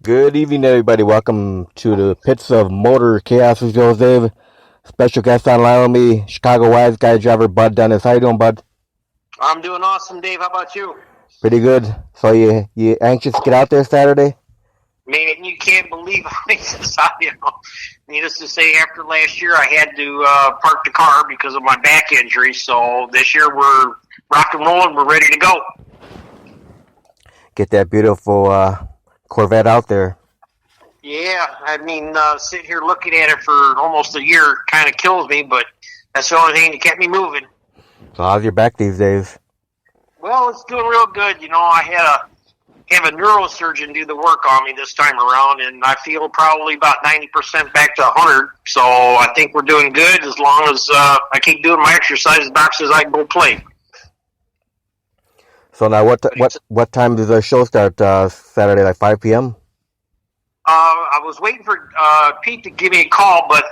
Good evening, everybody. Welcome to the Pits of Motor Chaos with Joe Dave. Special guest online with me, Chicago Wise Guy driver Bud Dennis. How you doing, Bud? I'm doing awesome, Dave. How about you? Pretty good. So you anxious to get out there Saturday? Man, you can't believe how anxious I am. Needless to say, after last year, I had to park the car because of my back injury. So this year, we're rock and rolling. We're ready to go. Get that beautiful Corvette out there. Yeah, I mean, sitting here looking at it for almost a year kind of kills me, but that's the only thing that kept me moving. So how's your back these days? Well, it's doing real good. You know, I have a neurosurgeon do the work on me this time around, and I feel probably about 90% back to 100. So I think we're doing good as long as I keep doing my exercises. Doc says I can go play. So now what time does the show start Saturday, like 5 p.m.? I was waiting for Pete to give me a call, but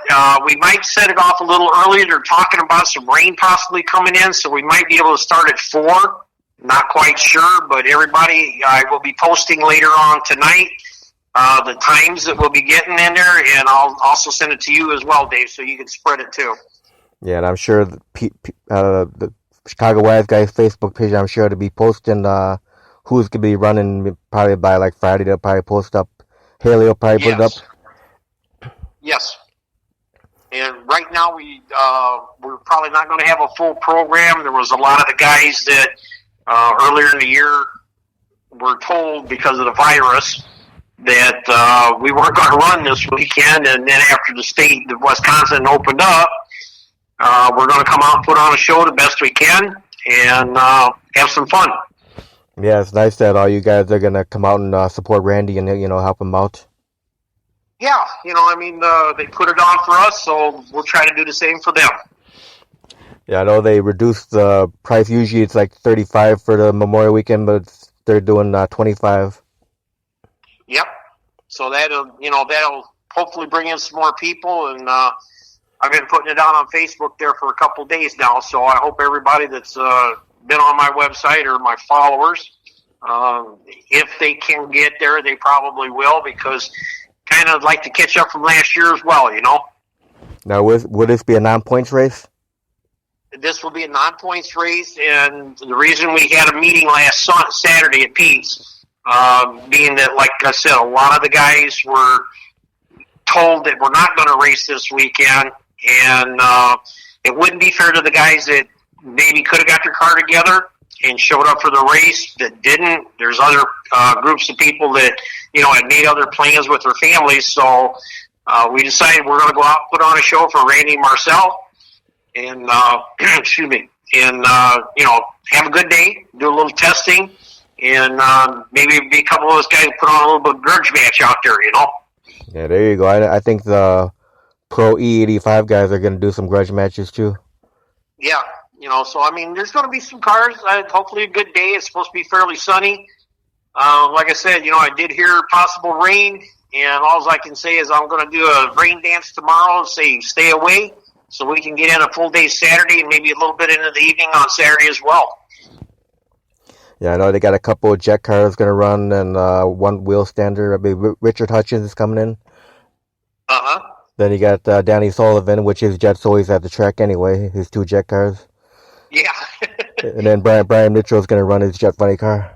we might set it off a little earlier. They're talking about some rain possibly coming in, so we might be able to start at 4. Not quite sure, but everybody, I will be posting later on tonight the times that we'll be getting in there, and I'll also send it to you as well, Dave, so you can spread it too. Yeah, and I'm sure the Chicago Wise Guys Facebook page, I'm sure to be posting who's going to be running probably by like Friday. They'll probably post up. Haley will probably put it up. Yes. And right now we're probably not going to have a full program. There was a lot of the guys that earlier in the year were told because of the virus that we weren't going to run this weekend, and then after the state of Wisconsin opened up, we're going to come out and put on a show the best we can and have some fun. Yeah, it's nice that all you guys are going to come out and support Randy and, help him out. Yeah, I mean, they put it on for us, so we'll try to do the same for them. Yeah, I know they reduced the price. Usually it's like $35 for the Memorial Weekend, but they're doing $25. Yep. So that'll hopefully bring in some more people, and I've been putting it out on Facebook there for a couple of days now, so I hope everybody that's been on my website or my followers, if they can get there, they probably will, because kind of like to catch up from last year as well, Now, would this be a non-points race? This will be a non-points race, and the reason we had a meeting last Saturday at Pete's, being that, like I said, a lot of the guys were told that we're not going to race this weekend, and it wouldn't be fair to the guys that maybe could have got their car together and showed up for the race that didn't. There's other groups of people that, had made other plans with their families, so we decided we're going to go out and put on a show for Randy and Marcel, and excuse me, and have a good day, do a little testing, and maybe be a couple of those guys put on a little bit of grudge match out there, Yeah, there you go. I think the Pro E85 guys are going to do some grudge matches too. Yeah, so I mean, there's going to be some cars. Hopefully, a good day. It's supposed to be fairly sunny. Like I said, I did hear possible rain, and all I can say is I'm going to do a rain dance tomorrow and say stay away, so we can get in a full day Saturday and maybe a little bit into the evening on Saturday as well. Yeah, I know they got a couple of jet cars going to run and one wheel stander. I mean, Richard Hutchins is coming in. Uh-huh. Then you got Danny Sullivan, which his jet's always at the track anyway, his 2 jet cars. Yeah. And then Brian Mitchell's going to run his jet funny car.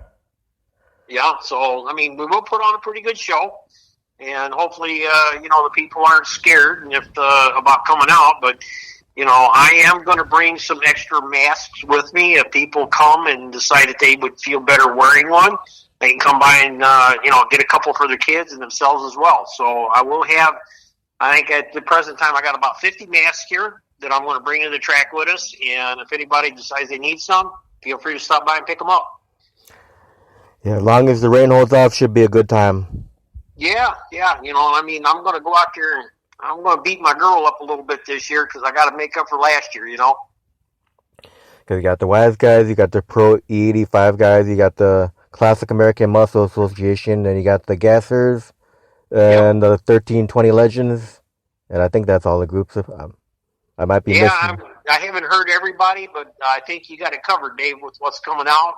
Yeah, so, I mean, we will put on a pretty good show. And hopefully, the people aren't scared about coming out. But, I am going to bring some extra masks with me if people come and decide that they would feel better wearing one. They can come by and, get a couple for their kids and themselves as well. So I will have, I think at the present time, I got about 50 masks here that I'm going to bring to the track with us. And if anybody decides they need some, feel free to stop by and pick them up. Yeah, as long as the rain holds off, should be a good time. Yeah. I mean, I'm going to go out there and I'm going to beat my girl up a little bit this year because I got to make up for last year, Because you got the Wise guys, you got the Pro E85 guys, you got the Classic American Muscle Association, and you got the Gassers and the 1320 Legends. And I think that's all the groups. I might be missing. I haven't heard everybody, but I think you got it covered, Dave, with what's coming out.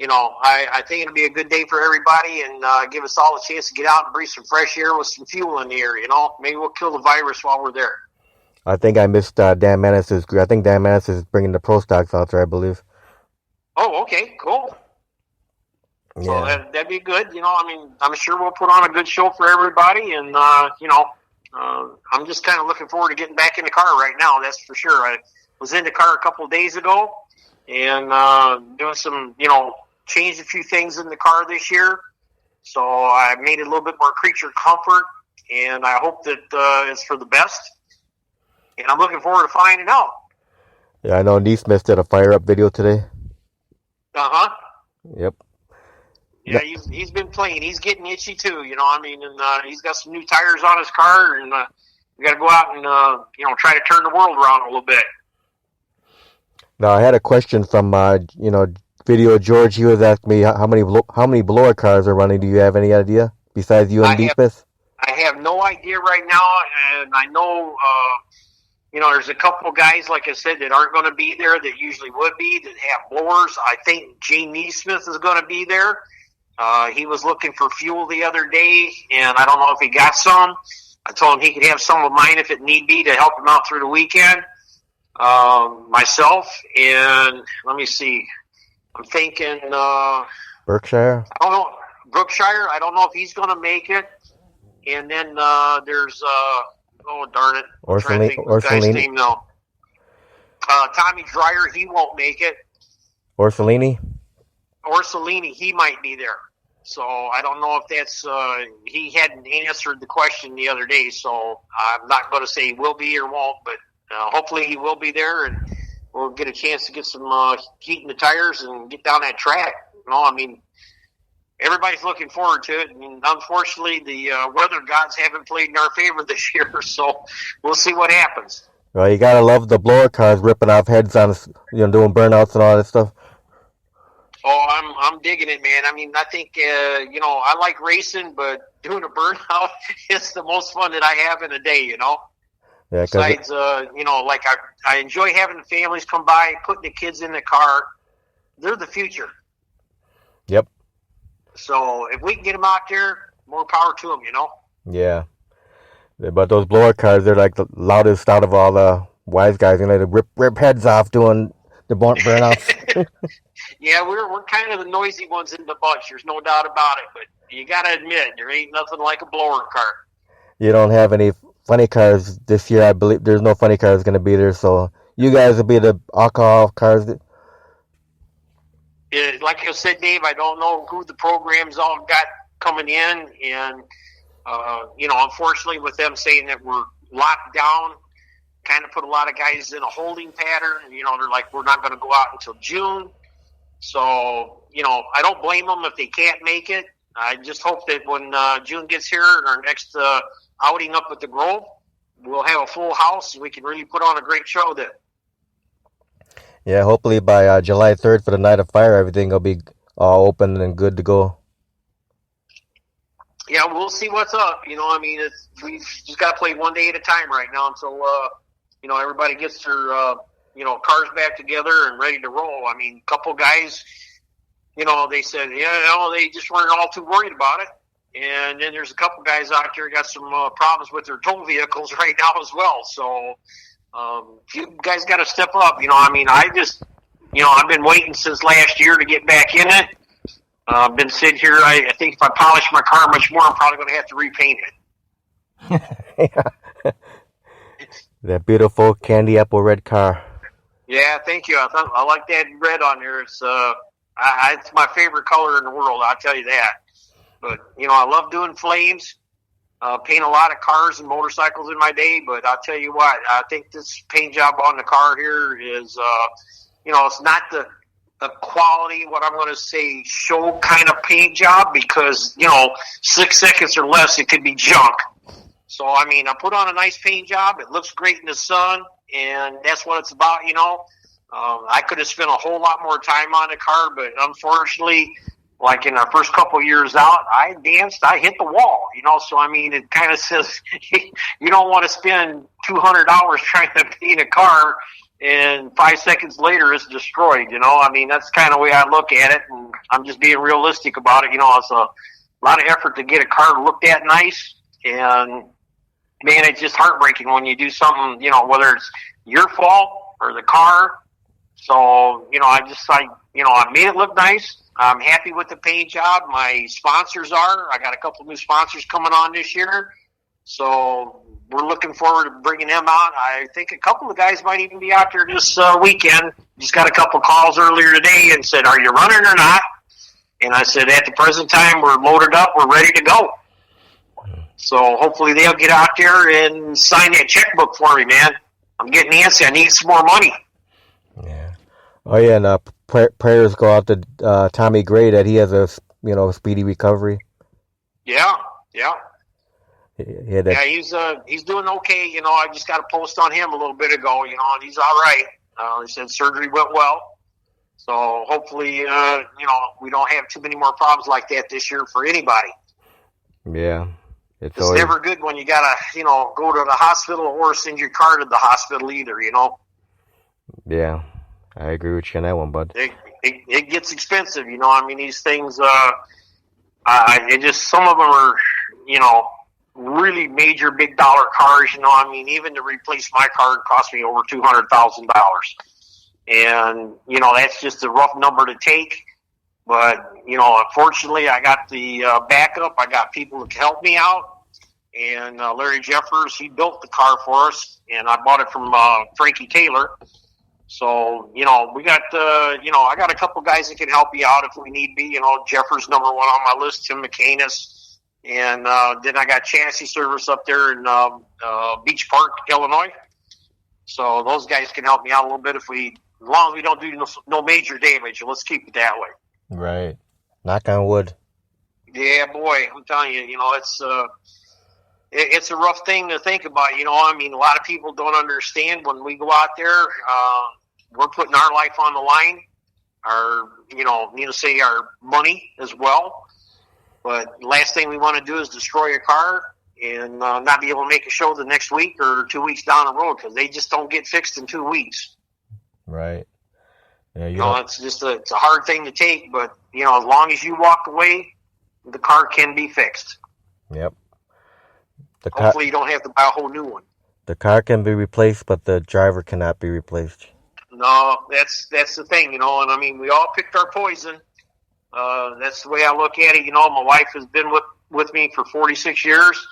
I think it'll be a good day for everybody and give us all a chance to get out and breathe some fresh air with some fuel in the air. Maybe we'll kill the virus while we're there. I think I missed Dan Manis's group. I think Dan Manis is bringing the pro stocks out there, I believe. Oh, okay, cool. Yeah. So that'd be good. I'm sure we'll put on a good show for everybody. And, I'm just kind of looking forward to getting back in the car right now. That's for sure. I was in the car a couple of days ago and doing some, changed a few things in the car this year. So I made it a little bit more creature comfort, and I hope that it's for the best. And I'm looking forward to finding out. Yeah, I know Neesmith did a fire up video today. Uh-huh. Yep. Yeah, he's been playing. He's getting itchy too, and he's got some new tires on his car, and we got to go out and try to turn the world around a little bit. Now I had a question from Video George. He was asking me how many blower cars are running. Do you have any idea besides you and Neesmith? I have no idea right now, and I know there's a couple guys, like I said, that aren't going to be there that usually would be, that have blowers. I think Jay Neesmith is going to be there. He was looking for fuel the other day, and I don't know if he got some. I told him he could have some of mine if it need be to help him out through the weekend. Myself, and let me see. I'm thinking Berkshire. I don't know. Brookshire. I don't know if he's going to make it. And then there's oh darn it, Orsolini. Name now. Tommy Dreyer. He won't make it. Orsolini, he might be there. So I don't know if that's he hadn't answered the question the other day, so I'm not going to say he will be or won't, but hopefully he will be there, and we'll get a chance to get some heat in the tires and get down that track. Everybody's looking forward to it, and unfortunately the weather gods haven't played in our favor this year, so we'll see what happens. Well, you gotta love the blower cars ripping off heads on, doing burnouts and all that stuff. Oh, I'm digging it, man. I think, I like racing, but doing a burnout is the most fun that I have in a day, Yeah, besides, I enjoy having the families come by, putting the kids in the car. They're the future. Yep. So if we can get them out there, more power to them, Yeah. But those blower cars, they're like the loudest out of all the wise guys. They rip heads off doing the burnouts. Yeah, we're kind of the noisy ones in the bunch. There's no doubt about it. But you got to admit, there ain't nothing like a blower car. You don't have any funny cars this year. I believe there's no funny cars going to be there. So you guys will be the alcohol cars. Like I said, Dave, I don't know who the programs all got coming in. And, unfortunately with them saying that we're locked down, kind of put a lot of guys in a holding pattern. They're like, we're not going to go out until June. So, I don't blame them if they can't make it. I just hope that when June gets here, our next outing up at the Grove, we'll have a full house and we can really put on a great show then. Yeah, hopefully by July 3rd for the Night of Fire, everything will be all open and good to go. Yeah, we'll see what's up. We just got to play one day at a time right now until, everybody gets their cars back together and ready to roll. A couple guys, they said, they just weren't all too worried about it. And then there's a couple guys out there got some problems with their tow vehicles right now as well. So you guys got to step up. I just, I've been waiting since last year to get back in it. I've been sitting here. I think if I polish my car much more, I'm probably going to have to repaint it. That beautiful candy apple red car. Yeah, thank you. I like that red on there. It's it's my favorite color in the world. I'll tell you that. But I love doing flames. Paint a lot of cars and motorcycles in my day. But I'll tell you what, I think this paint job on the car here is, it's not the quality, what I'm going to say, show kind of paint job because 6 seconds or less, it could be junk. So I put on a nice paint job. It looks great in the sun. And that's what it's about, I could have spent a whole lot more time on the car, but unfortunately, like in our first couple of years out, I hit the wall, so it kind of says you don't want to spend $200 trying to paint a car and 5 seconds later it's destroyed. I mean, that's kind of the way I look at it, and I'm just being realistic about it. It's a lot of effort to get a car looked at nice, and man, it's just heartbreaking when you do something, whether it's your fault or the car. So, I made it look nice. I'm happy with the paint job. My sponsors are. I got a couple new sponsors coming on this year. So we're looking forward to bringing them out. I think a couple of guys might even be out there this weekend. Just got a couple calls earlier today and said, "Are you running or not?" And I said, "At the present time, we're loaded up. We're ready to go." So hopefully they'll get out there and sign that checkbook for me, man. I'm getting antsy. I need some more money. Yeah. Oh yeah, and prayers go out to Tommy Gray that he has a speedy recovery. Yeah. Yeah, he's doing okay. I just got a post on him a little bit ago. And he's all right. He said surgery went well. So hopefully, we don't have too many more problems like that this year for anybody. Yeah. It's never good when you gotta, go to the hospital or send your car to the hospital either. Yeah, I agree with you on that one, bud. It gets expensive. These things. Some of them are, really major big dollar cars. Even to replace my car cost me over $200,000, and that's just a rough number to take. But unfortunately, I got the backup. I got people to help me out. And Larry Jeffers, he built the car for us, and I bought it from Frankie Taylor. So, we got, I got a couple guys that can help you out if we need be. Jeffers number one on my list, Tim McCanus. And then I got chassis service up there in Beach Park, Illinois. So those guys can help me out a little bit as long as we don't do no major damage. Let's keep it that way. Right. Knock on wood. Yeah, boy, I'm telling you, it's a rough thing to think about. A lot of people don't understand when we go out there, we're putting our life on the line, our money as well. But the last thing we want to do is destroy a car and not be able to make a show the next week or 2 weeks down the road, because they just don't get fixed in 2 weeks. Right. Yeah, it's just it's a hard thing to take, but as long as you walk away, the car can be fixed. Yep. Hopefully you don't have to buy a whole new one. The car can be replaced, but the driver cannot be replaced. No, that's the thing, and we all picked our poison. That's the way I look at it. My wife has been with me for 46 years,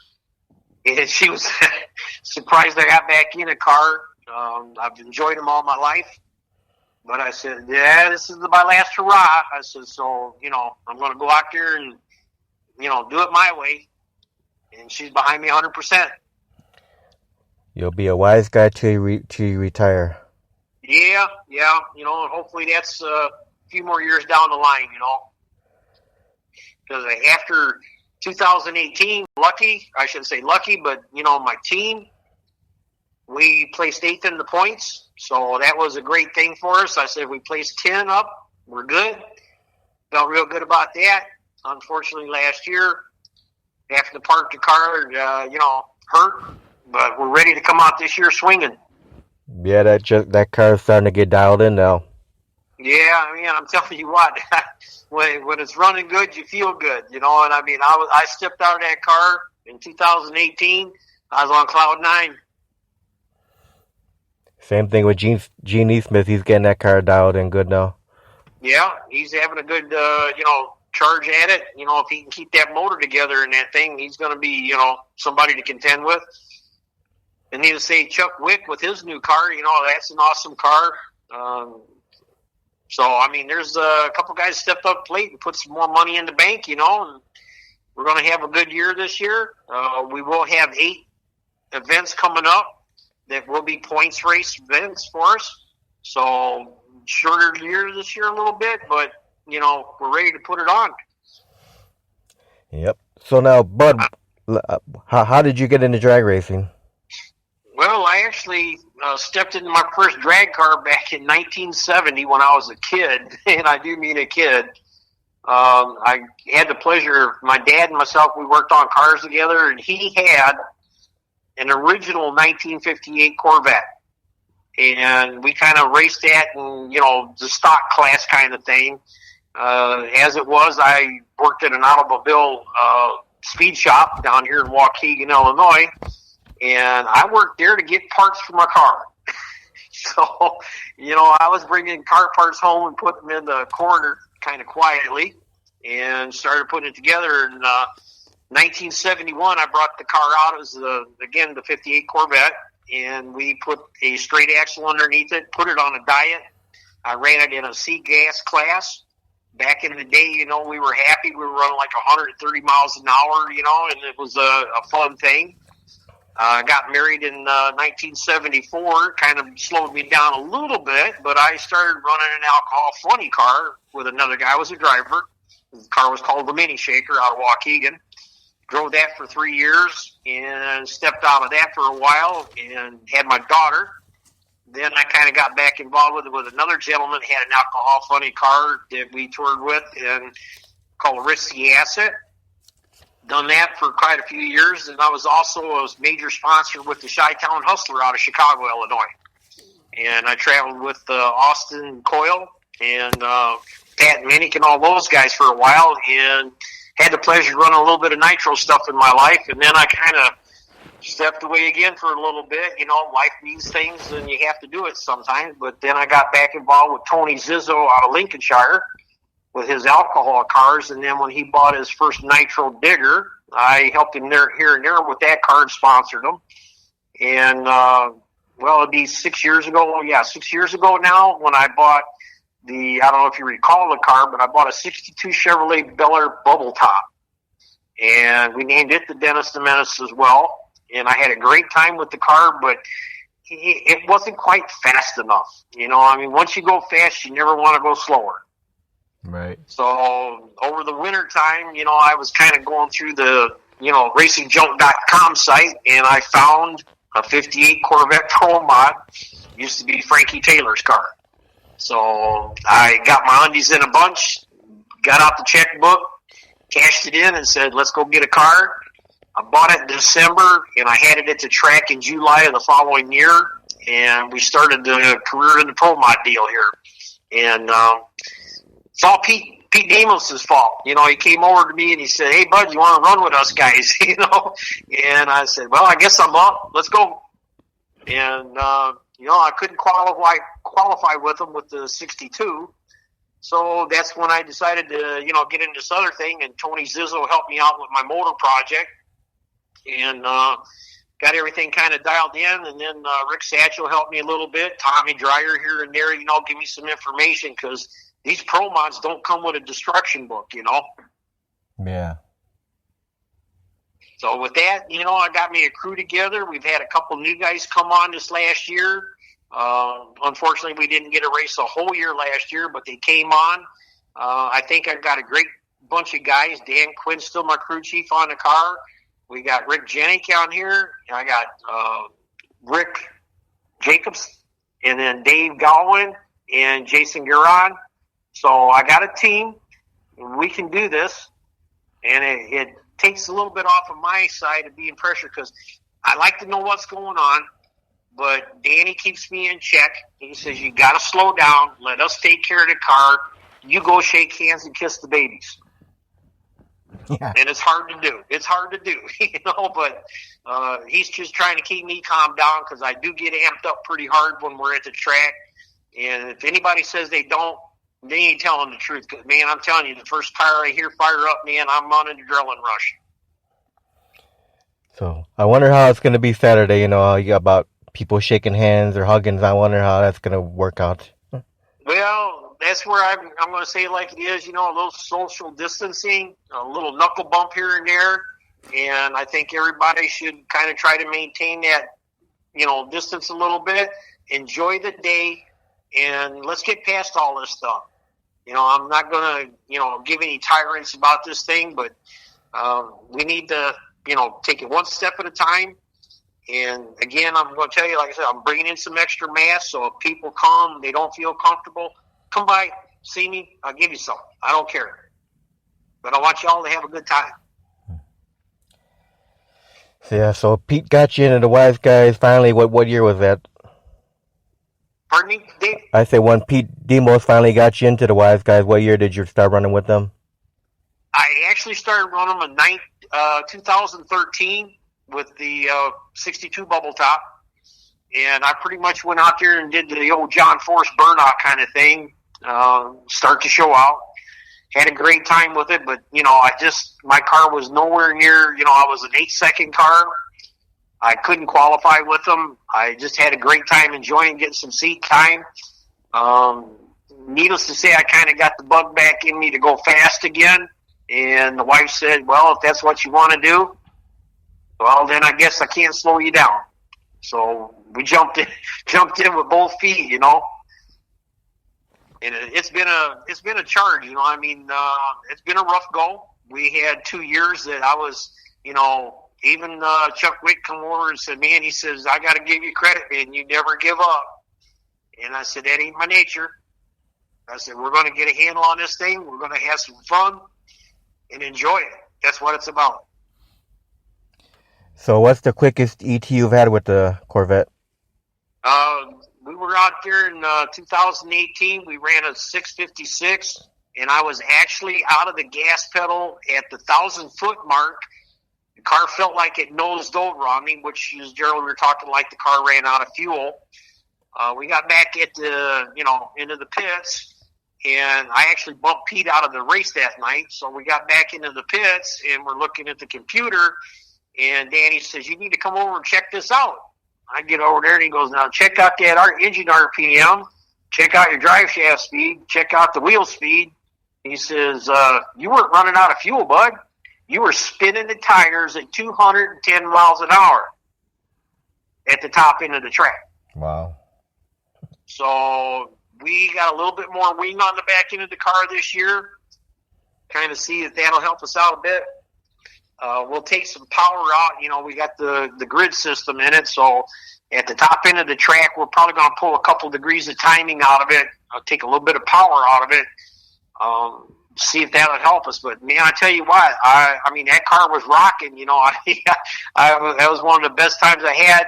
and she was surprised I got back in a car. I've enjoyed them all my life. But I said, yeah, this is my last hurrah. I said, so, I'm going to go out there and, do it my way. And she's behind me 100%. You'll be a wise guy till you retire. Yeah. And hopefully that's a few more years down the line, Because after 2018, I shouldn't say lucky, but, my team, we placed 8th in the points. So that was a great thing for us. I said, we placed 10 up. We're good. Felt real good about that. Unfortunately, last year, having to park the car, hurt. But we're ready to come out this year swinging. Yeah, that car is starting to get dialed in now. Yeah, I'm telling you what, when it's running good, you feel good, And I stepped out of that car in 2018. I was on cloud 9. Same thing with Gene Neesmith. He's getting that car dialed in good now. Yeah, he's having a good, charge at it. If he can keep that motor together in that thing, he's going to be, somebody to contend with. And need to say Chuck Wick with his new car, that's an awesome car. There's a couple guys stepped up late and put some more money in the bank, and we're going to have a good year this year. We will have 8 events coming up that will be points race events for us. So shorter year this year a little bit, but, we're ready to put it on. Yep. So now, Bud, how did you get into drag racing? Well, I actually stepped into my first drag car back in 1970 when I was a kid, and I do mean a kid. I had the pleasure, my dad and myself, we worked on cars together, and he had an original 1958 Corvette. and we kind of raced that and, the stock class kind of thing. As it was, I worked at an automobile speed shop down here in Waukegan, Illinois, and I worked there to get parts for my car. So, I was bringing car parts home and putting them in the corner kind of quietly and started putting it together. In 1971, I brought the car out. It was, the 58 Corvette, and we put a straight axle underneath it, put it on a diet. I ran it in a C-gas class. Back in the day, we were happy. We were running like 130 miles an hour, and it was a fun thing. I got married in 1974. Kind of slowed me down a little bit, but I started running an alcohol funny car with another guy. I was a driver. The car was called the Mini Shaker out of Waukegan. Drove that for 3 years and stepped out of that for a while and had my daughter. Then I kind of got back involved with another gentleman who had an alcohol funny car that we toured with and called a Risky Asset. Done that for quite a few years, and I was also a major sponsor with the Chi-Town Hustler out of Chicago, Illinois. And I traveled with Austin Coyle and Pat Minnick and all those guys for a while, and had the pleasure of running a little bit of nitro stuff in my life. And then I kind of stepped away again for a little bit. Life needs things, and you have to do it sometimes. But then I got back involved with Tony Zizzo out of Lincolnshire with his alcohol cars, and then when he bought his first nitro digger, I helped him here and there with that car and sponsored him. And, it'd be 6 years ago. Yeah, 6 years ago now when I bought I don't know if you recall the car, but I bought a 62 Chevrolet Bel Air Bubble Top. And we named it the Dennis the Menace as well. And I had a great time with the car, but it wasn't quite fast enough. Once you go fast, you never want to go slower. Right. So over the winter time, I was kind of going through the, racingjunk.com site, and I found a 58 Corvette Pro Mod. Used to be Frankie Taylor's car. So I got my undies in a bunch, got out the checkbook, cashed it in, and said, let's go get a car. I bought it in December, and I had it at the track in July of the following year, and we started the career in the Pro Mod deal here. And it's all Pete Demos' fault. He came over to me and he said, hey, bud, you want to run with us guys? And I said, well, I guess I'm up. Let's go. And, I couldn't qualify with them with the 62. So that's when I decided to, get into this other thing. And Tony Zizzo helped me out with my motor project and got everything kind of dialed in. And then Rick Satchel helped me a little bit. Tommy Dreyer here and there, give me some information because these Pro Mods don't come with a destruction book, Yeah. So with that, I got me a crew together. We've had a couple new guys come on this last year. Unfortunately, we didn't get a race a whole year last year, but they came on. I think I've got a great bunch of guys. Dan Quinn's still my crew chief on the car. We got Rick Jenick on here. And I got Rick Jacobs, and then Dave Galwin and Jason Guerin. So I got a team. We can do this, and it takes a little bit off of my side of being pressure because I like to know what's going on, but Danny keeps me in check. He says, you got to slow down. Let us take care of the car. You go shake hands and kiss the babies. Yeah. And it's hard to do. It's hard to do, but he's just trying to keep me calm down because I do get amped up pretty hard when we're at the track. And if anybody says they don't, they ain't telling the truth. Cause, man, I'm telling you, the first tire I hear fire up, man, I'm on an adrenaline rush. So I wonder how it's going to be Saturday. You got about people shaking hands or hugging. I wonder how that's going to work out. Well, that's where I'm going to say it like it is. A little social distancing, a little knuckle bump here and there, and I think everybody should kind of try to maintain that, distance a little bit. Enjoy the day, and let's get past all this stuff. I'm not going to, give any tirades about this thing, but we need to, take it one step at a time. And again, I'm going to tell you, like I said, I'm bringing in some extra masks. So if people come, they don't feel comfortable, come by, see me. I'll give you some. I don't care. But I want y'all to have a good time. Yeah, so Pete got you into the Wise Guys. Finally, what year was that? Pardon me, Dave? I say when Pete Demos finally got you into the Wise Guys, what year did you start running with them? I actually started running them in 2013 with the 62 bubble top. And I pretty much went out there and did the old John Force burnout kind of thing, start to show out. Had a great time with it, but, my car was nowhere near, I was an 8-second car. I couldn't qualify with them. I just had a great time enjoying getting some seat time. Needless to say, I kind of got the bug back in me to go fast again. And the wife said, well, if that's what you want to do, well, then I guess I can't slow you down. So we jumped in with both feet, And it's been a charge, it's been a rough go. We had 2 years that I was, even Chuck Wick come over and said, man, he says, I got to give you credit, man. You never give up. And I said, that ain't my nature. I said, we're going to get a handle on this thing. We're going to have some fun and enjoy it. That's what it's about. So what's the quickest ET you've had with the Corvette? We were out there in 2018. We ran a 656, and I was actually out of the gas pedal at the 1,000-foot mark. The car felt like it nosed over on me, which is generally we were talking like the car ran out of fuel. We got back at the, into the pits, and I actually bumped Pete out of the race that night. So we got back into the pits, and we're looking at the computer, and Danny says, you need to come over and check this out. I get over there, and he goes, now check out that engine RPM, check out your drive shaft speed, check out the wheel speed. He says, you weren't running out of fuel, bud. You were spinning the tires at 210 miles an hour at the top end of the track. Wow. So we got a little bit more wing on the back end of the car this year. Kind of see if that'll help us out a bit. We'll take some power out. We got the grid system in it. So at the top end of the track, we're probably going to pull a couple degrees of timing out of it. I'll take a little bit of power out of it. See if that'll help us. But man, I tell you what, that car was rocking. That was one of the best times I had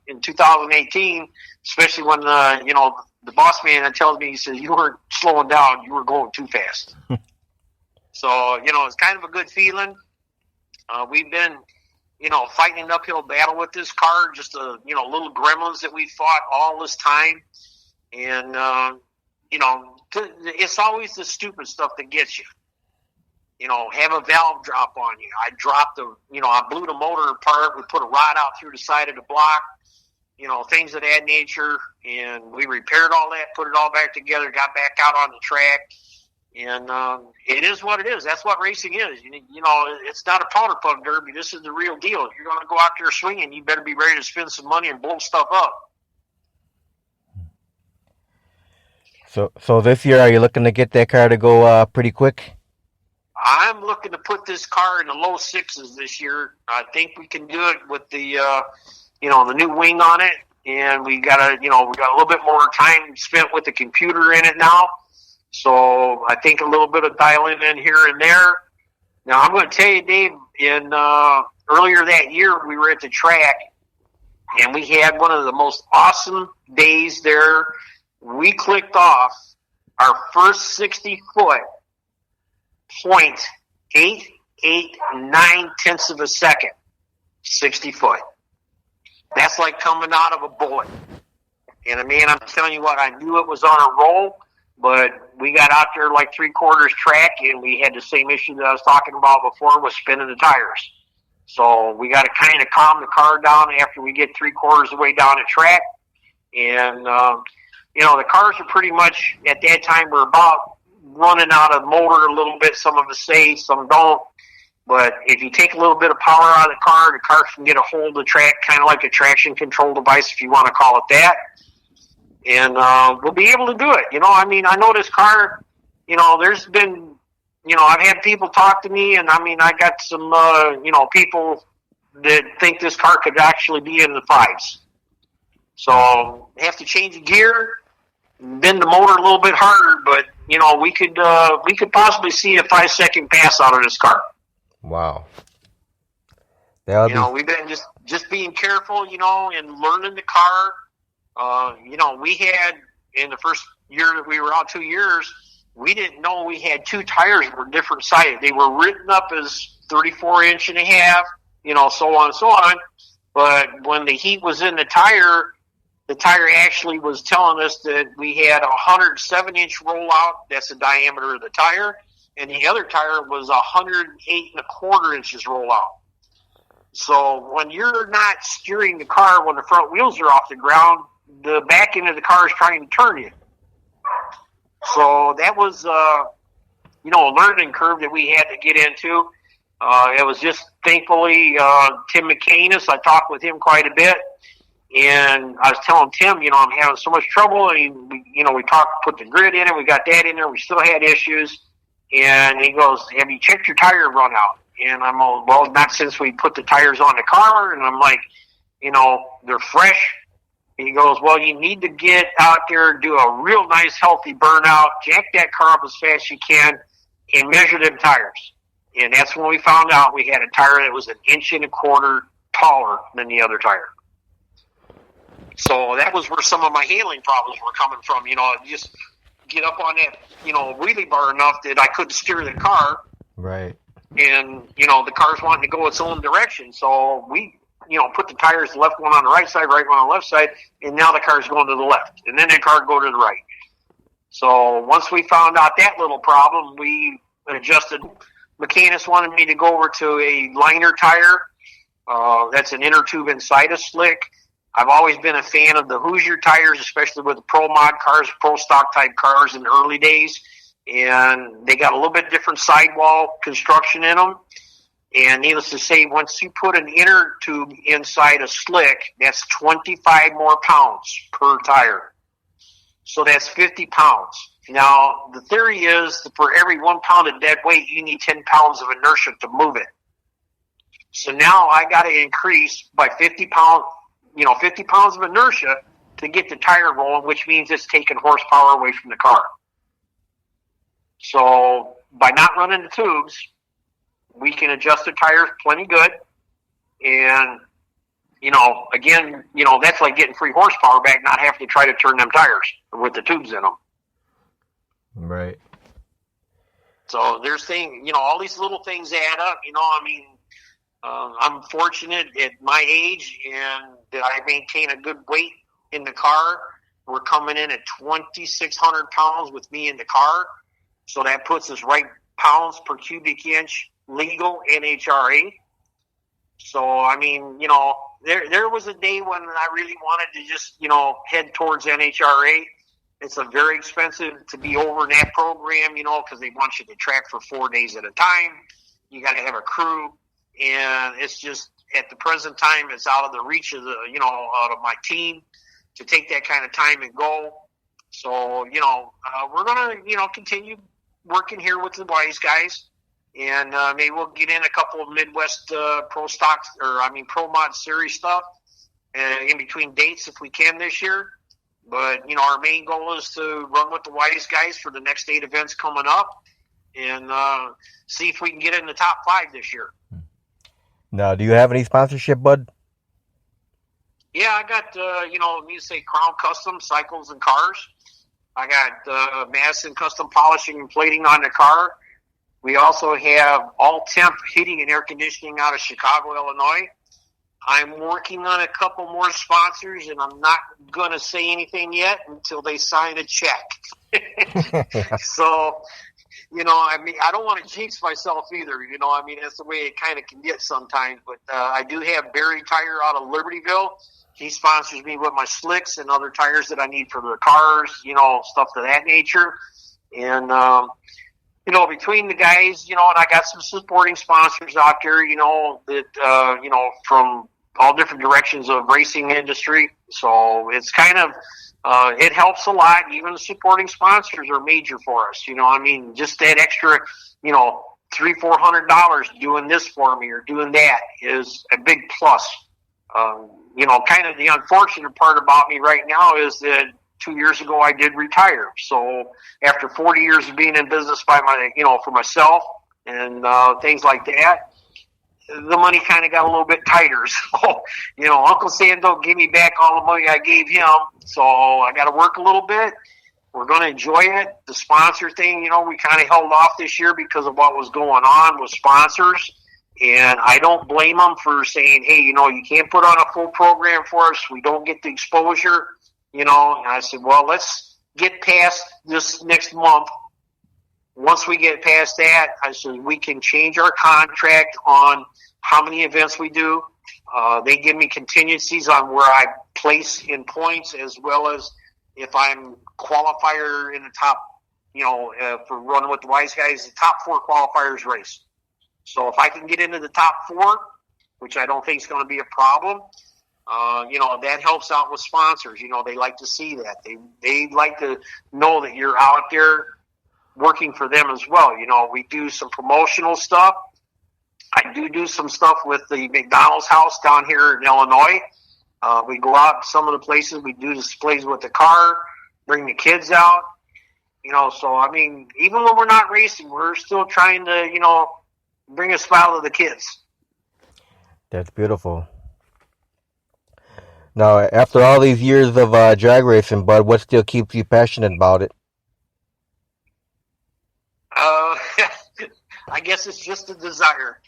in 2018, especially when the boss man tells me, he says, you weren't slowing down, you were going too fast. So it's kind of a good feeling. We've been fighting an uphill battle with this car, just little gremlins that we fought all this time, and it's always the stupid stuff that gets you. Have a valve drop on you. I dropped I blew the motor apart. We put a rod out through the side of the block, things of that nature. And we repaired all that, put it all back together, got back out on the track. And it is what it is. That's what racing is. It's not a powder puff derby. This is the real deal. If you're going to go out there swinging, you better be ready to spend some money and blow stuff up. So this year, are you looking to get that car to go pretty quick? I'm looking to put this car in the low sixes this year. I think we can do it with the, the new wing on it, and we got a little bit more time spent with the computer in it now. So I think a little bit of dialing in here and there. Now I'm going to tell you, Dave, in earlier that year we were at the track, and we had one of the most awesome days there. We clicked off our first 60-foot 0.889 of a second. 60 foot. That's like coming out of a bullet. And man, I'm telling you what, I knew it was on a roll, but we got out there like 3/4 track, and we had the same issue that I was talking about before with spinning the tires. So we got to kind of calm the car down after we get 3/4 of the way down the track. And, the cars are pretty much, at that time, we're about running out of motor a little bit. Some of us say, some don't. But if you take a little bit of power out of the car can get a hold of the track, kind of like a traction control device, if you want to call it that. And we'll be able to do it. I know this car, there's been, I've had people talk to me, and I got some, people that think this car could actually be in the fives. So have to change the gear, bend the motor a little bit harder, but we could possibly see a 5-second pass out of this car. Wow. We've been just being careful, and learning the car. We had in the first year that we were out 2 years, we didn't know we had two tires that were different sized. They were written up as 34.5 inch, so on and so on. But when the heat was in the tire actually was telling us that we had a 107-inch rollout. That's the diameter of the tire. And the other tire was 108.25 inches rollout. So when you're not steering the car when the front wheels are off the ground, the back end of the car is trying to turn you. So that was, a learning curve that we had to get into. It was just thankfully Tim McCanus. I talked with him quite a bit. And I was telling Tim, I'm having so much trouble. And we talked, put the grid in it. We got that in there. We still had issues. And he goes, have you checked your tire run out? And I'm all, well, not since we put the tires on the car. And I'm like, they're fresh. And he goes, well, you need to get out there, do a real nice, healthy burnout, jack that car up as fast as you can, and measure them tires. And that's when we found out we had a tire that was 1.25 inches taller than the other tire. So that was where some of my handling problems were coming from. Just get up on that, wheelie bar enough that I couldn't steer the car. Right. And, the car's wanting to go its own direction. So we, put the tires, left one on the right side, right one on the left side, and now the car's going to the left. And then the car go to the right. So once we found out that little problem, we adjusted. McCanus wanted me to go over to a liner tire. That's an inner tube inside a slick. I've always been a fan of the Hoosier tires, especially with the Pro Mod cars, Pro Stock type cars in the early days. And they got a little bit different sidewall construction in them. And needless to say, once you put an inner tube inside a slick, that's 25 more pounds per tire. So that's 50 pounds. Now, the theory is that for every 1 pound of dead weight, you need 10 pounds of inertia to move it. So now I got to increase by 50 pounds of inertia to get the tire rolling, which means it's taking horsepower away from the car. So by not running the tubes, we can adjust the tires plenty good. And, again, that's like getting free horsepower back, not having to try to turn them tires with the tubes in them. Right. So there's things, all these little things add up. I'm fortunate at my age and that I maintain a good weight in the car. We're coming in at 2,600 pounds with me in the car. So that puts us right pounds per cubic inch legal NHRA. So, there was a day when I really wanted to just, head towards NHRA. It's a very expensive to be over in that program, because they want you to track for 4 days at a time. You got to have a crew. And it's just, at the present time, it's out of the reach of out of my team to take that kind of time and go. So, we're going to, continue working here with the Wise guys. And maybe we'll get in a couple of Midwest Pro Mod Series stuff in between dates if we can this year. But, our main goal is to run with the Wise guys for the next 8 events coming up and see if we can get in the top 5 this year. Now, do you have any sponsorship, bud? Yeah, I got, Crown Custom Cycles and Cars. I got Madison Custom Polishing and Plating on the car. We also have All Temp Heating and Air Conditioning out of Chicago, Illinois. I'm working on a couple more sponsors, and I'm not going to say anything yet until they sign a check. So, I don't want to jinx myself either. That's the way it kind of can get sometimes. But I do have Barry Tire out of Libertyville. He sponsors me with my slicks and other tires that I need for the cars, stuff of that nature. And, between the guys, and I got some supporting sponsors out there, that, from all different directions of racing industry. So it's kind of, it helps a lot. Even the supporting sponsors are major for us. Just that extra, $300-400 doing this for me or doing that is a big plus. Kind of the unfortunate part about me right now is that 2 years ago I did retire. So after 40 years of being in business by for myself and things like that, the money kind of got a little bit tighter. So, Uncle Sam don't give me back all the money I gave him. So I got to work a little bit. We're going to enjoy it. The sponsor thing, we kind of held off this year because of what was going on with sponsors. And I don't blame them for saying, hey, you can't put on a full program for us. We don't get the exposure, And I said, well, let's get past this next month. Once we get past that, I said, we can change our contract on how many events we do. They give me contingencies on where I place in points, as well as if I'm qualifier in the top, for running with the Wise Guys, the top 4 qualifiers race. So if I can get into the top 4, which I don't think is going to be a problem, that helps out with sponsors. They like to see that. They like to know that you're out there working for them as well. We do some promotional stuff. I do some stuff with the McDonald's house down here in Illinois. We go out some of the places. We do displays with the car, bring the kids out. So, I mean, even when we're not racing, we're still trying to, bring a smile to the kids. That's beautiful. Now, after all these years of drag racing, Bud, what still keeps you passionate about it? I guess it's just a desire.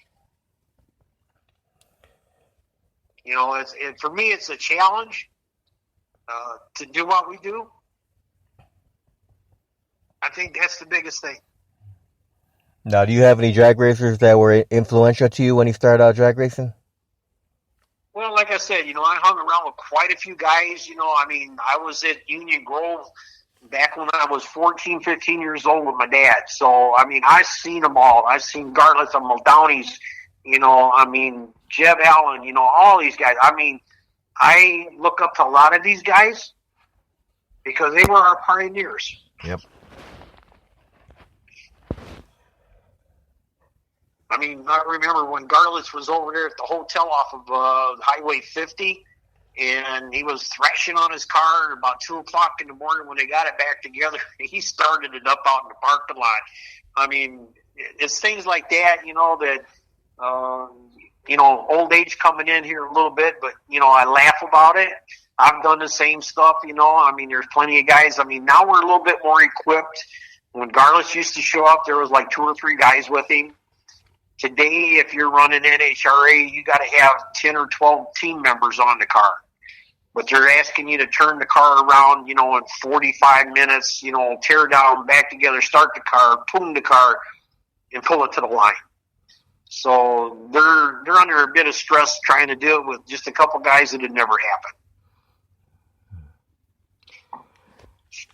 For me, it's a challenge to do what we do. I think that's the biggest thing. Now, do you have any drag racers that were influential to you when you started out drag racing? Well, like I said, I hung around with quite a few guys. I was at Union Grove back when I was 14, 15 years old with my dad. So, I've seen them all. I've seen Gartlets and Muldowney's, Jeb Allen, all these guys. I look up to a lot of these guys because they were our pioneers. Yep. I remember when Garlitz was over there at the hotel off of Highway 50, and he was thrashing on his car at about 2 o'clock in the morning when they got it back together. He started it up out in the parking lot. It's things like that, that, old age coming in here a little bit, but, I laugh about it. I've done the same stuff, there's plenty of guys. Now we're a little bit more equipped. When Garlitz used to show up, there was like 2 or 3 guys with him. Today, if you're running NHRA, you got to have 10 or 12 team members on the car. But they're asking you to turn the car around, in 45 minutes, tear down, back together, start the car, tune the car, and pull it to the line. So they're under a bit of stress trying to do it with just a couple guys that had never happened.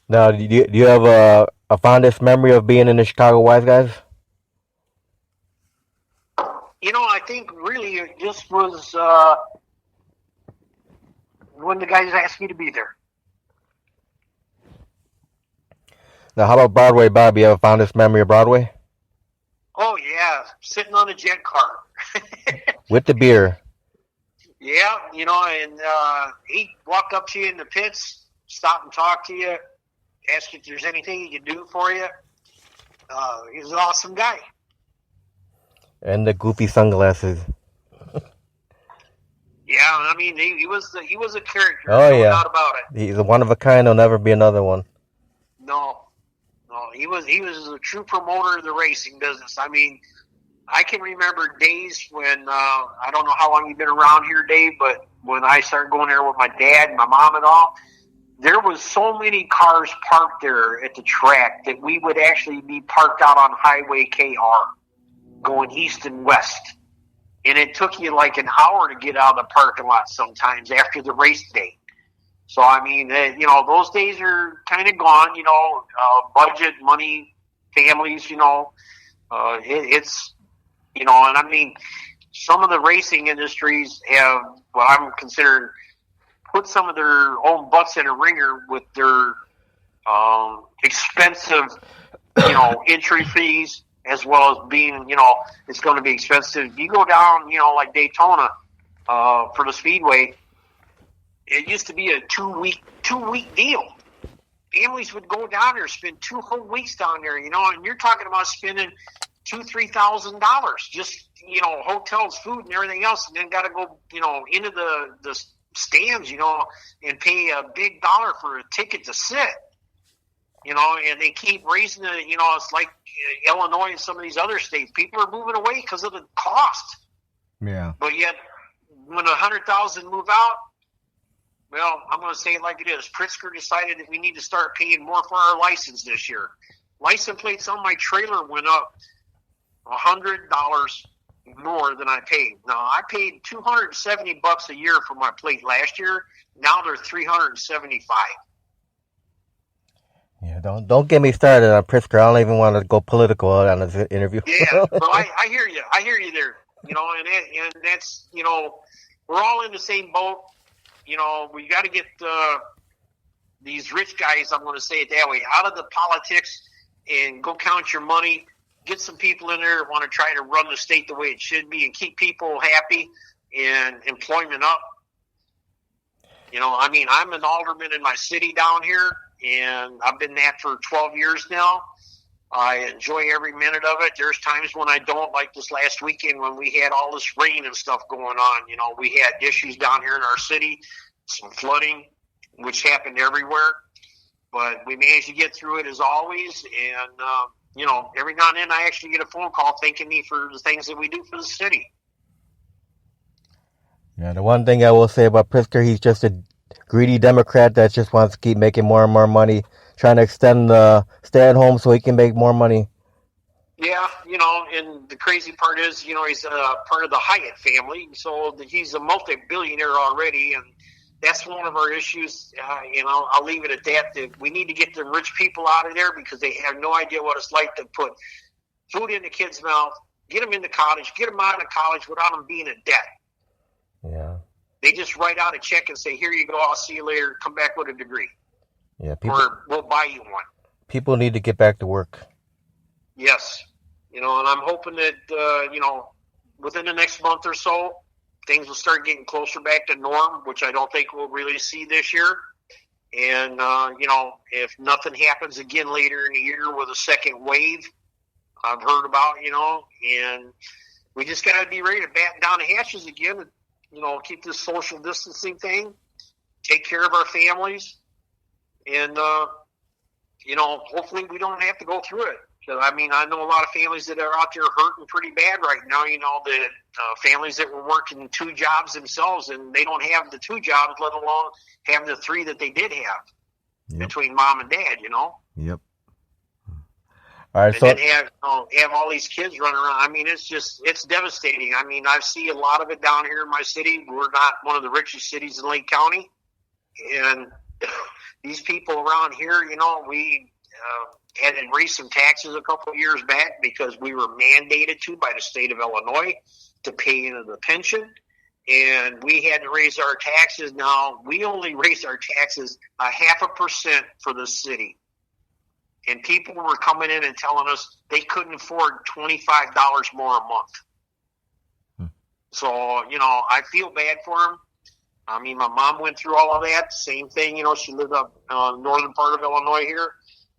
Now, do you have a fondest memory of being in the Chicago Wise Guys? I think really it just was when the guys asked me to be there. Now, how about Broadway, Bob? You have a fondest memory of Broadway? Oh, yeah, sitting on a jet car. With the beer. Yeah, and he'd walk up to you in the pits, stop and talk to you, ask if there's anything he can do for you. He's an awesome guy. And the goofy sunglasses. Yeah, he was a character. Oh, no yeah. doubt about it. He's a one of a kind. There'll never be another one. No, he was a true promoter of the racing business. I can remember days when I don't know how long you've been around here, Dave, but when I started going there with my dad and my mom and all, there was so many cars parked there at the track that we would actually be parked out on Highway KR going east and west. And it took you like an hour to get out of the parking lot sometimes after the race day. So, those days are kind of gone, budget, money, families, it's, some of the racing industries have what I'm considering put some of their own butts in a ringer with their expensive, entry fees, as well as being, it's going to be expensive. You go down, like Daytona for the Speedway, it used to be a two-week deal. Families would go down there, spend 2 whole weeks down there, and you're talking about spending $2,000-3,000 just hotels, food, and everything else, and then got to go, into the stands, and pay a big dollar for a ticket to sit. And they keep raising it. It's like Illinois and some of these other states. People are moving away because of the cost. Yeah. But yet, when 100,000 move out, well, I'm going to say it like it is. Pritzker decided that we need to start paying more for our license this year. License plates on my trailer went up $100 more than I paid. Now, I paid $270 a year for my plate last year. Now they're $375. Yeah, don't get me started on Pritzker. I don't even want to go political on this interview. Yeah, but I hear you. I hear you there. And that's, we're all in the same boat. We got to get these rich guys, I'm going to say it that way, out of the politics and go count your money. Get some people in there that want to try to run the state the way it should be and keep people happy and employment up. I'm an alderman in my city down here, and I've been that for 12 years now. I enjoy every minute of it. There's times when I don't, like this last weekend when we had all this rain and stuff going on. We had issues down here in our city, some flooding, which happened everywhere. But we managed to get through it as always. And, every now and then I actually get a phone call thanking me for the things that we do for the city. Yeah, the one thing I will say about Pritzker, he's just a greedy Democrat that just wants to keep making more and more money, trying to extend the stay-at-home so he can make more money. Yeah, and the crazy part is, he's part of the Hyatt family, so he's a multi-billionaire already, and that's one of our issues. I'll leave it at that we need to get the rich people out of there because they have no idea what it's like to put food in the kids' mouth, get them into college, get them out of college without them being in debt. Yeah. They just write out a check and say, here you go, I'll see you later, come back with a degree. Yeah, or we'll buy you one. People need to get back to work. Yes. And I'm hoping that, within the next month or so, things will start getting closer back to norm, which I don't think we'll really see this year. And, if nothing happens again later in the year with a second wave, I've heard about, and we just got to be ready to batten down the hatches again and, keep this social distancing thing, take care of our families, and, hopefully we don't have to go through it. I know a lot of families that are out there hurting pretty bad right now, the families that were working 2 jobs themselves, and they don't have the 2 jobs, let alone have the 3 that they did have between mom and dad, Yep. All right, and then have all these kids running around. It's devastating. I see a lot of it down here in my city. We're not one of the richest cities in Lake County, and these people around here, we had to raise some taxes a couple of years back because we were mandated to by the state of Illinois to pay into the pension, and we had to raise our taxes. Now we only raised our taxes 0.5% for the city. And people were coming in and telling us they couldn't afford $25 more a month. So, I feel bad for them. My mom went through all of that. Same thing, she lived up northern part of Illinois here.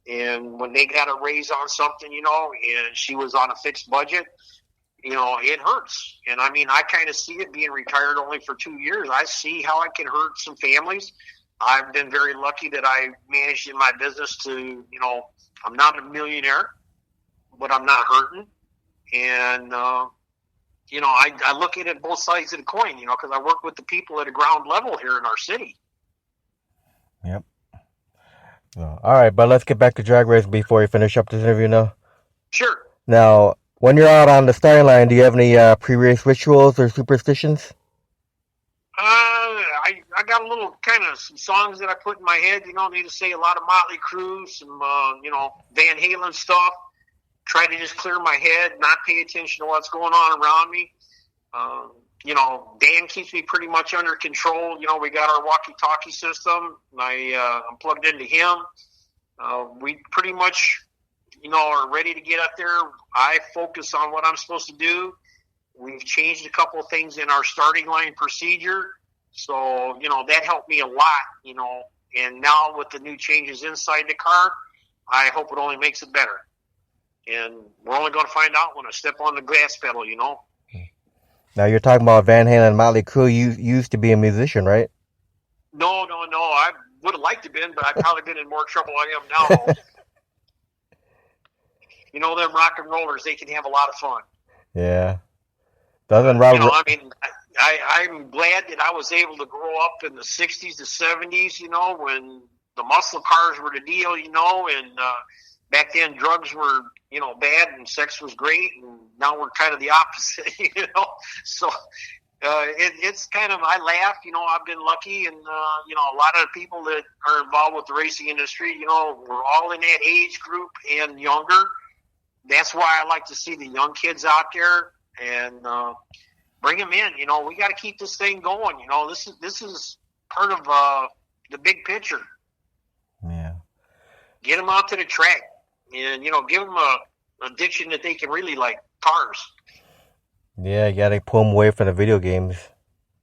And when they got a raise on something, and she was on a fixed budget, it hurts. And, I kind of see it being retired only for 2 years. I see how it can hurt some families. I've been very lucky that I managed in my business to, I'm not a millionaire, but I'm not hurting. And, I look at it both sides of the coin, because I work with the people at a ground level here in our city. Yep. All right, but let's get back to drag racing before we finish up this interview now. Sure. Now, when you're out on the starting line, do you have any pre-race rituals or superstitions? I got a little kind of some songs that I put in my head. Need to say a lot of Motley Crue, some Van Halen stuff. Try to just clear my head, not pay attention to what's going on around me. Dan keeps me pretty much under control. We got our walkie-talkie system. I'm plugged into him. We pretty much, are ready to get up there. I focus on what I'm supposed to do. We've changed a couple of things in our starting line procedure. So, that helped me a lot, and now with the new changes inside the car, I hope it only makes it better. And we're only going to find out when I step on the gas pedal, Now you're talking about Van Halen and Motley Crue. You used to be a musician, right? No. I would have liked to have been, but I've probably been in more trouble than I am now. You know, them rock and rollers, they can have a lot of fun. Yeah. Doesn't You Robert? know, I mean, I'm glad that I was able to grow up in the 60s, the 70s, you know, when the muscle cars were the deal, you know, and back then drugs were, you know, bad and sex was great, and now we're kind of the opposite, you know. So it's kind of, I laugh, you know, I've been lucky, and, you know, a lot of people that are involved with the racing industry, you know, we're all in that age group and younger. That's why I like to see the young kids out there and bring them in. You know, we got to keep this thing going. You know, this is part of the big picture. Yeah. Get them out to the track, and you know, give them a addiction that they can really like. Cars. Yeah, you gotta pull them away from the video games.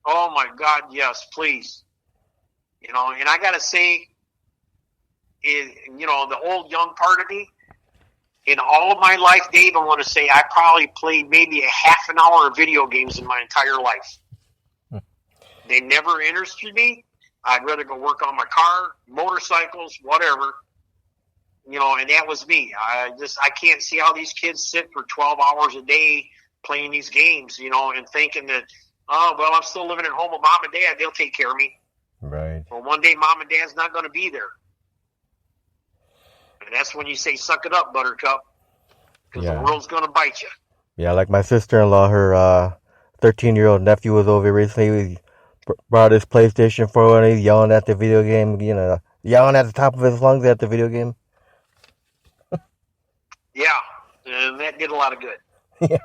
Oh my God, yes, please. You know, and I gotta say, you know, the old young part of me. In all of my life, Dave, I want to say I probably played maybe a half an hour of video games in my entire life. They never interested me. I'd rather go work on my car, motorcycles, whatever. You know, and that was me. I can't see how these kids sit for 12 hours a day playing these games, you know, and thinking that, oh, well, I'm still living at home with mom and dad. They'll take care of me. Right. Well, one day mom and dad's not going to be there. And that's when you say, suck it up, Buttercup, because the world's going to bite you. Yeah, like my sister-in-law, her 13-year-old nephew was over recently. He brought his PlayStation 4 and he's yelling at the video game, you know, yelling at the top of his lungs at the video game. Yeah, and that did a lot of good. Yeah.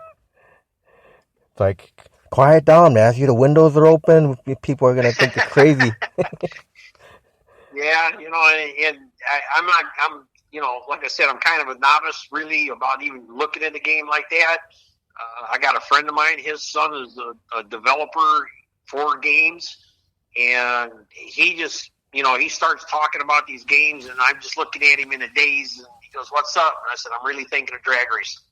It's like, quiet down, man. See, the windows are open. People are going to think you're crazy. Yeah, you know, and I'm, you know, like I said, I'm kind of a novice, really, about even looking at the game like that. I got a friend of mine. His son is a developer for games, and he just, you know, he starts talking about these games, and I'm just looking at him in a daze, and he goes, "What's up?" And I said, "I'm really thinking of drag racing."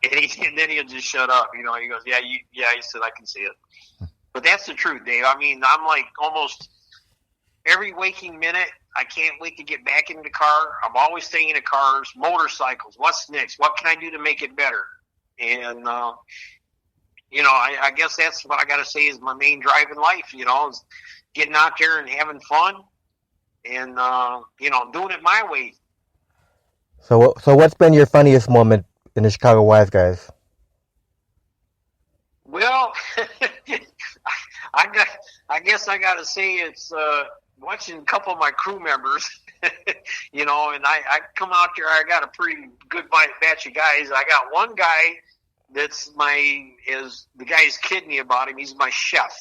And then he'll just shut up. You know, he goes, "Yeah, He said, "I can see it." But that's the truth, Dave. I mean, I'm like almost every waking minute, I can't wait to get back in the car. I'm always thinking of cars, motorcycles. What's next? What can I do to make it better? And, you know, I guess that's what I got to say is my main drive in life, you know, is getting out there and having fun and, you know, doing it my way. So what's been your funniest moment in the Chicago Wise Guys? Well, I guess I got to say it's watching a couple of my crew members, you know, and I come out there. I got a pretty good batch of guys. I got one guy that's the guy's kidding me about him. He's my chef.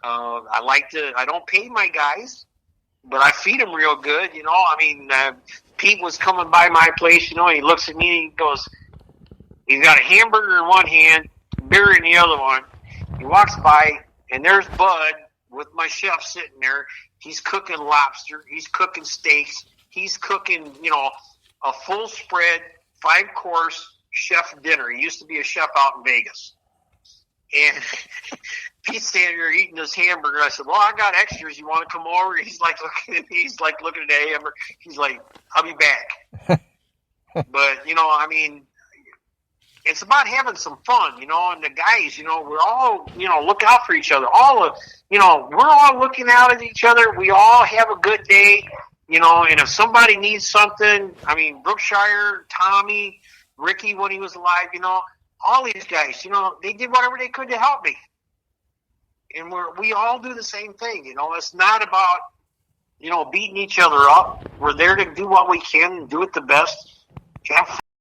I don't pay my guys, but I feed them real good, you know. I mean, Pete was coming by my place, you know, and he looks at me and he goes, he's got a hamburger in one hand, beer in the other one. He walks by, and there's Bud with my chef sitting there. He's cooking lobster. He's cooking steaks. He's cooking, you know, a full spread, 5-course chef dinner. He used to be a chef out in Vegas. And Pete's standing there eating this hamburger. I said, "Well, I got extras. You want to come over?" He's like looking at me. He's like looking at the hamburger. He's like, "I'll be back." But, you know, I mean, it's about having some fun, you know, and the guys, you know, we're all, you know, look out for each other. You know, we're all looking out at each other. We all have a good day, you know, and if somebody needs something, I mean, Brookshire, Tommy, Ricky when he was alive, you know, all these guys, you know, they did whatever they could to help me. And we all do the same thing, you know. It's not about, you know, beating each other up. We're there to do what we can and do it the best. Have